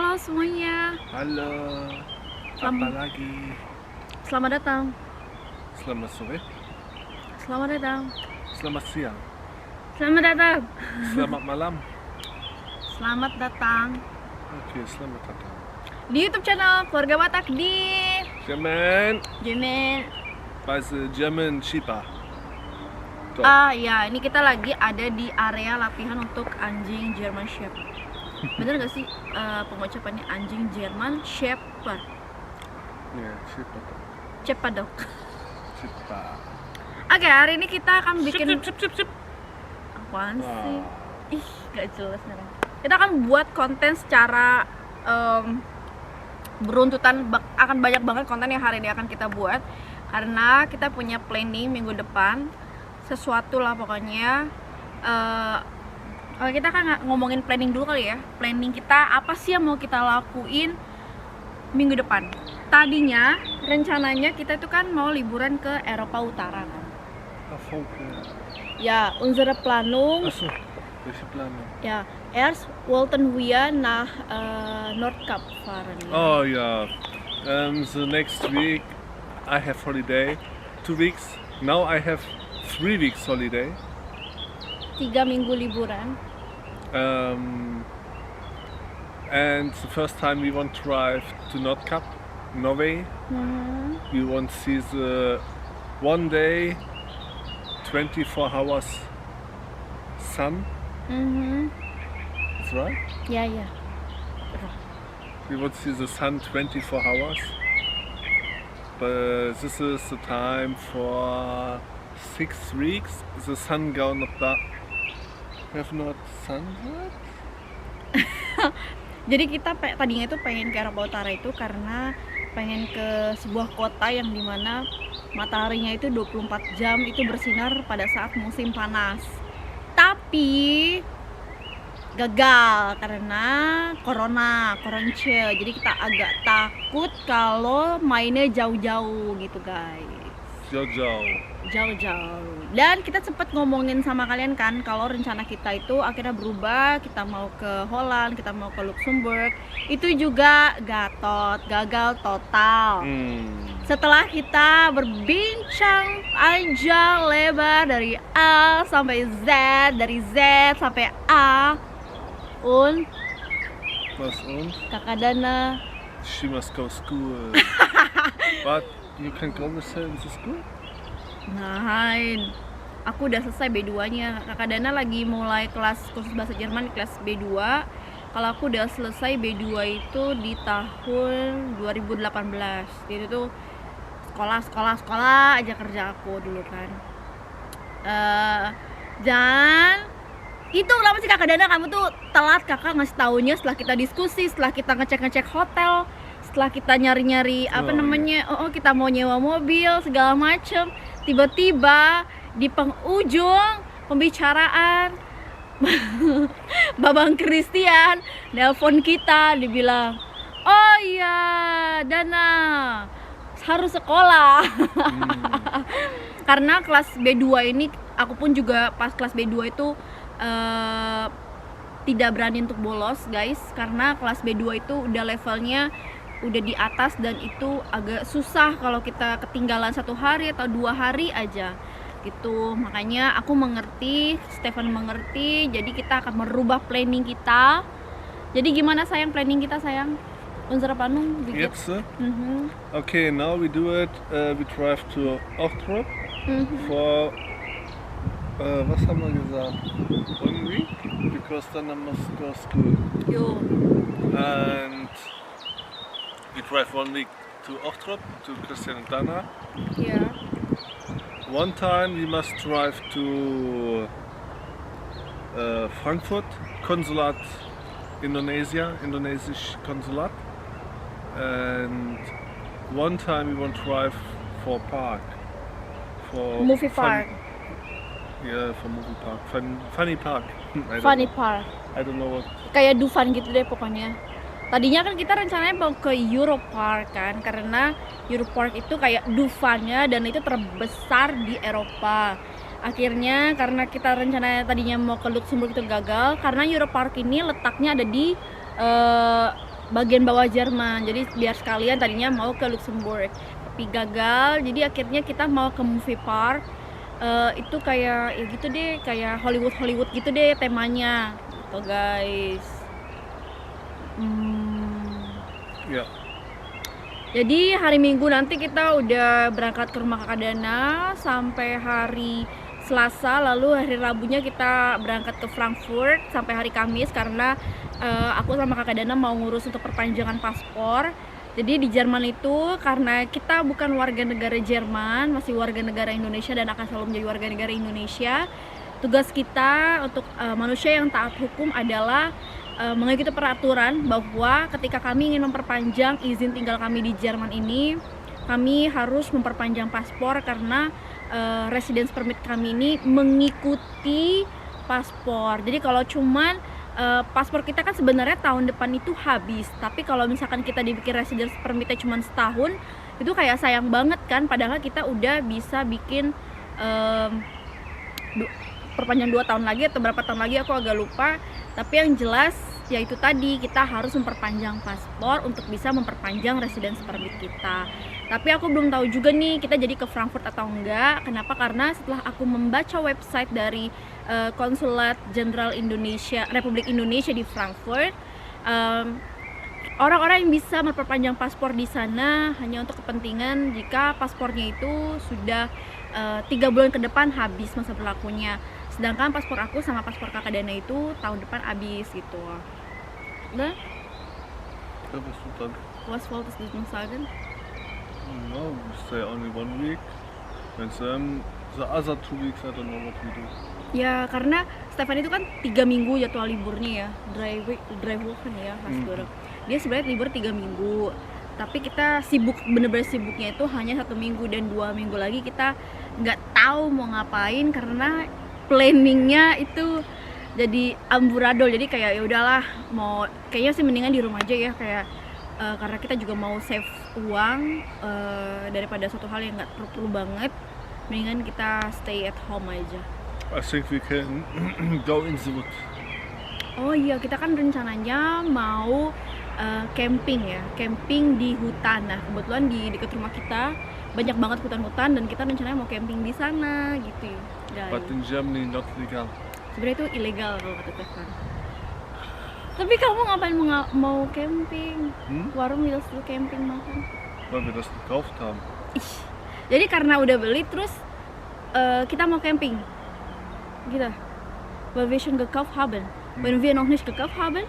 Halo semuanya. Halo, apa lagi? Selamat datang. Selamat sore, Selamat datang. selamat siang, Selamat datang. selamat malam. Selamat datang Oke, selamat datang. di YouTube channel Keluarga Batak di German, Jemen. Weise German Shiba. Go. Ya, ini kita lagi ada di area latihan untuk anjing German Shepherd. Bener gak sih pengucapannya anjing German Shepherd? Ya, Shiba. Cepat dong. Shiba. Oke, hari ini kita akan bikin Sip. apaan sih? Wah. Ih, gak jelas sekarang. Kita akan buat konten secara beruntutan, akan banyak banget konten yang hari ini akan kita buat karena kita punya planning minggu depan sesuatu lah pokoknya. Oke, kita kan ngomongin planning dulu kali ya. Planning kita apa sih yang mau kita lakuin minggu depan? Tadinya rencananya kita itu kan mau liburan ke Eropa Utara kan. Erfolge. Ya, unsere Planung. Achso, welche Planung? Ja, erst wollten wir nach Nordkap fahren. Oh ja, the next week I have holiday. 2 weeks. Now I have 3 weeks holiday. 3 minggu liburan. And the first time we want to drive to Nordkapp, Norway. We want to see the one day, 24 hours sun. That's right. Ya, ya. We want to see the sun 24 hours. But this is the time for 6 weeks. The sun gone up that. Have not sunset. Jadi kita tadinya itu pengen ke Eropa Utara itu karena pengen ke sebuah kota yang dimana mataharinya itu 24 jam itu bersinar pada saat musim panas. Tapi gagal karena corona. Jadi kita agak takut kalau mainnya jauh-jauh gitu guys. Jauh-jauh. Dan kita sempat ngomongin sama kalian kan kalau rencana kita itu akhirnya berubah, kita mau ke Holland, kita mau ke Luxembourg. Itu juga gagal total. Setelah kita berbincang panjang lebar dari A sampai Z, dari Z sampai A, Was und? Kakak Dana. She must go school. But you can go with her to school? Nein, aku udah selesai B2-nya. Kakak Dana lagi mulai kelas kursus bahasa Jerman di kelas B2. Kalau aku udah selesai B2 itu di tahun 2018. Jadi itu sekolah aja kerja aku dulu kan. Dan itu kenapa sih Kakak Dana kamu tuh telat? Kakak ngasih taunya setelah kita diskusi, setelah kita ngecek hotel, setelah kita nyari-nyari kita mau nyewa mobil segala macem. Tiba-tiba di penghujung pembicaraan Babang Christian nelpon kita, dibilang, "Oh iya, Dana harus sekolah." Karena kelas B2 ini aku pun juga pas kelas B2 itu tidak berani untuk bolos guys, karena kelas B2 itu udah levelnya udah di atas dan itu agak susah kalau kita ketinggalan 1 hari atau 2 hari aja gitu. Makanya aku mengerti, Stefan mengerti, jadi kita akan merubah planning kita. Jadi gimana sayang planning kita sayang? Unsere Planung Jetzt? Okay, now we do it. We drive to Ochtrup for was haben wir gesagt? 1 week, because then I must go school. Yo. And we drive 1 week to Ochtrup to Christian and Dana. Yeah. One time we must drive to Frankfurt, Konsulat Indonesisch Konsulat. And one time we want to drive for park. For Movie park. Yeah, for movie park. Funny park. Funny park. I don't know what. Kayak Dufan gitu deh pokoknya. Tadinya kan kita rencananya mau ke Europark kan, karena Europark itu kayak Dufannya dan itu terbesar di Eropa. Akhirnya karena kita rencananya tadinya mau ke Luxembourg itu gagal, karena Europark ini letaknya ada di bagian bawah Jerman. Jadi biar sekalian tadinya mau ke Luxembourg, tapi gagal. Jadi akhirnya kita mau ke movie park. Itu kayak ya gitu deh, kayak Hollywood gitu deh temanya, gitu guys. Ja. Jadi hari Minggu nanti kita udah berangkat ke rumah Kakak Dana sampai hari Selasa, lalu hari Rabunya kita berangkat ke Frankfurt sampai hari Kamis karena aku sama Kakak Dana mau ngurus untuk perpanjangan paspor. Jadi di Jerman itu karena kita bukan warga negara Jerman, masih warga negara Indonesia dan akan selalu menjadi warga negara Indonesia. Tugas kita untuk manusia yang taat hukum adalah mengikuti peraturan bahwa ketika kami ingin memperpanjang izin tinggal kami di Jerman ini, kami harus memperpanjang paspor karena residence permit kami ini mengikuti paspor. Jadi kalau cuman paspor kita kan sebenarnya tahun depan itu habis, tapi kalau misalkan kita dibikin residence permitnya cuma setahun, itu kayak sayang banget kan, padahal kita udah bisa bikin perpanjang 2 tahun lagi atau berapa tahun lagi aku agak lupa. Tapi yang jelas ya itu tadi, kita harus memperpanjang paspor untuk bisa memperpanjang residence permit kita. Tapi aku belum tahu juga nih kita jadi ke Frankfurt atau enggak. Kenapa? Karena setelah aku membaca website dari Konsulat Jenderal Indonesia Republik Indonesia di Frankfurt, orang-orang yang bisa memperpanjang paspor di sana hanya untuk kepentingan jika paspornya itu sudah 3 bulan ke depan habis masa berlakunya. Sedangkan paspor aku sama paspor Kakak Dana itu tahun depan habis gitu. Udah? Ja, bist du dann? Was wolltest du noch sagen? No, we stay only 1 week. And then the other 2 weeks I don't know what we do. Ya karena Stefan itu kan 3 minggu jadwal liburnya ya, dry Wochen ya Hasbro. Dia sebenarnya libur 3 minggu, tapi kita sibuk, bener-bener sibuknya itu hanya 1 minggu dan 2 minggu lagi kita nggak tahu mau ngapain karena planningnya itu jadi amburadul. Jadi kayak ya udahlah, mau kayaknya sih mendingan di rumah aja ya, kayak karena kita juga mau save uang daripada suatu hal yang nggak perlu banget, mendingan kita stay at home aja. I think we can go in the wood. Oh iya, kita kan rencananya mau camping ya, camping di hutan. Nah kebetulan di dekat rumah kita banyak banget hutan-hutan dan kita rencananya mau camping di sana gitu ya. But in Germany not legal. Sebenarnya itu ilegal kalau kata Stefan. Tapi kamu ngapain mau camping? Warum willst du camping machen? Weil wir das gekauft haben. Jadi karena udah beli terus kita mau camping gitu. Weil wir schon gekauft haben. Wenn wir noch nicht gekauft haben,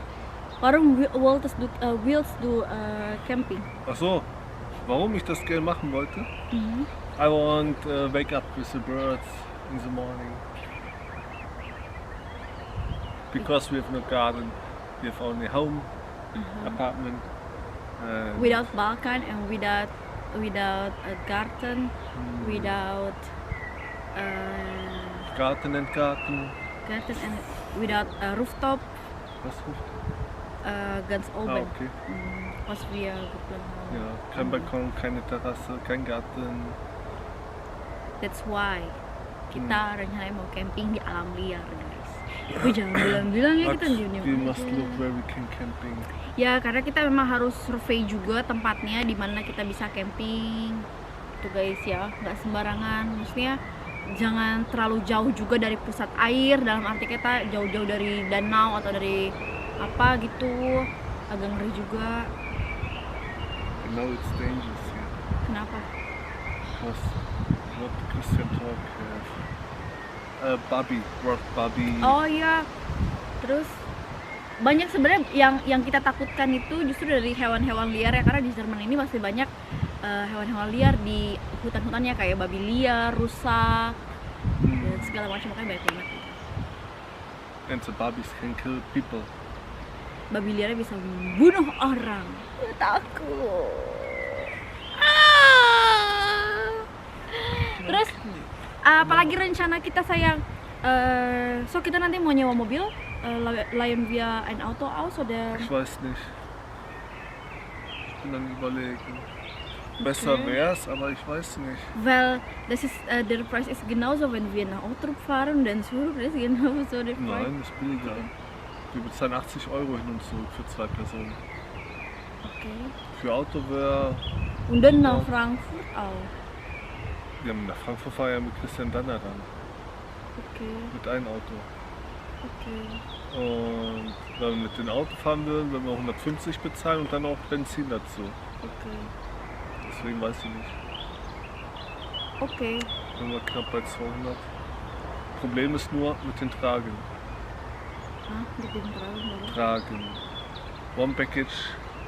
warum willst du camping? Ach so, warum ich das gerne machen wollte? I want wake up with the birds in the morning. Because we have no garden, we have only home, apartment. Without balcony and without a garden, without Garten and garden and without a rooftop, Was ruft? ganz oben. Ah, okay. Was wir geplant haben. Ja, kein Balkon, keine Terrasse, kein Garten. That's why kita rencananya mau camping di alam liar, guys. Tapi jangan bilang-bilang ya kita diam-diam We must aja. look where we can camping. Ya karena kita memang harus survei juga tempatnya di mana kita bisa camping. Tuh guys ya, nggak sembarangan. Maksudnya jangan terlalu jauh juga dari pusat air, dalam arti kita jauh-jauh dari danau atau dari apa gitu, agak ngeri juga. You know it's dangerous here. Kenapa? Because what Christian talk babi, work babi. Oh iya, terus banyak sebenarnya yang kita takutkan itu justru dari hewan-hewan liar ya, karena di Jerman ini masih banyak hewan-hewan liar di hutan-hutannya kayak babi liar, rusa, dan segala macam, makanya banyak banget. And the babies can kill people. Babi liarnya bisa membunuh orang. Takut. Terus apalagi rencana kita sayang? So kita nanti mau nyewa mobil, leihen wir ein Auto aus oder? Ich weiß nicht. Ich bin dann überlegen. Besser wär's, aber ich weiß nicht. Weil das ist, der Preis ist genauso, wenn wir nach Outrup fahren, dann zurück ist genauso der Preis. Nein, ist billiger. Wir bezahlen 80 € hin und zurück für 2 Personen. Okay. Für Auto wäre, Und dann nach Frankfurt auch. ja, nach Frankfurt fahren ja mit Christian Danner dann. Okay, Mit einem Auto. okay. Und wenn wir mit dem Auto fahren würden, würden wir 150 bezahlen und dann auch Benzin dazu. Okay. Deswegen weiß ich nicht. Okay. Sind wir knapp bei 200. Problem ist nur mit den Tragen. Hah, di Pinterest baru. Tragen. One package,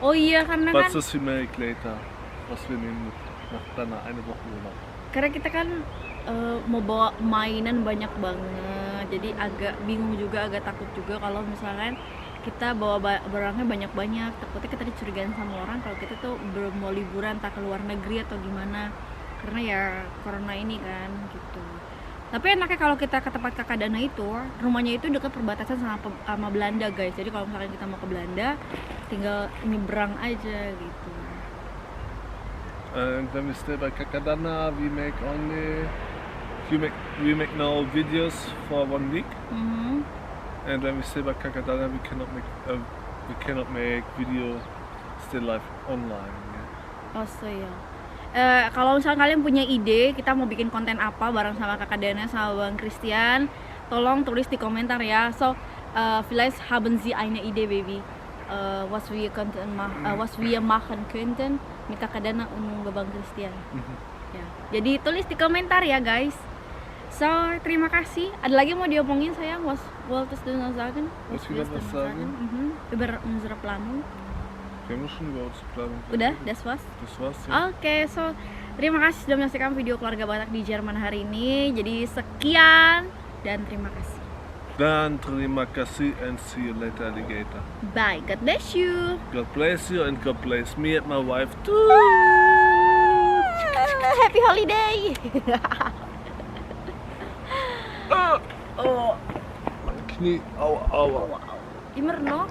Oh iya, karena what's kan this we make later? Was wir nehmen mit nach Danner, eine Woche Urlaub. karena kita kan mau bawa mainan banyak banget, jadi agak bingung juga, agak takut juga kalau misalkan kita bawa barangnya banyak-banyak, takutnya kita dicurigain sama orang kalau kita tuh mau liburan tak ke luar negeri atau gimana, karena ya corona ini kan gitu. Tapi enaknya kalau kita ke tempat kakak Dana itu, rumahnya itu dekat perbatasan sama Belanda guys, jadi kalau misalkan kita mau ke Belanda tinggal nyebrang aja gitu. And when we stay by Kakadana, we make we make now videos for 1 week. Mhm. And when we stay by Kakadana, we cannot make video still live online. Yeah. Oh so ya. Kalau misalnya kalian punya ide kita mau bikin konten apa bareng sama kakak Dana sama Bang Christian, tolong tulis di komentar ya. So, vielleicht haben Sie eine Idee, Baby? Was wir machen könnten mit kakak Dana und Bang Christian. Ya. Jadi tulis di komentar ya, guys. So, terima kasih. Ada lagi mau diomongin sayang? Was wolltest du noch sagen? Was will ich noch sagen? Über unsere Planung. Wir haben schon über unsere Planung Udah, geredet. das war's. Das war's ya. Oke, so terima kasih sudah menyaksikan video keluarga Batak di Jerman hari ini. Jadi sekian dan terima kasih. Dan terima kasih and see you later, alligator. Bye, God bless you. God bless you and God bless me and my wife too. Happy holiday. Oh, mein Knie. Aua, aua. Immer noch?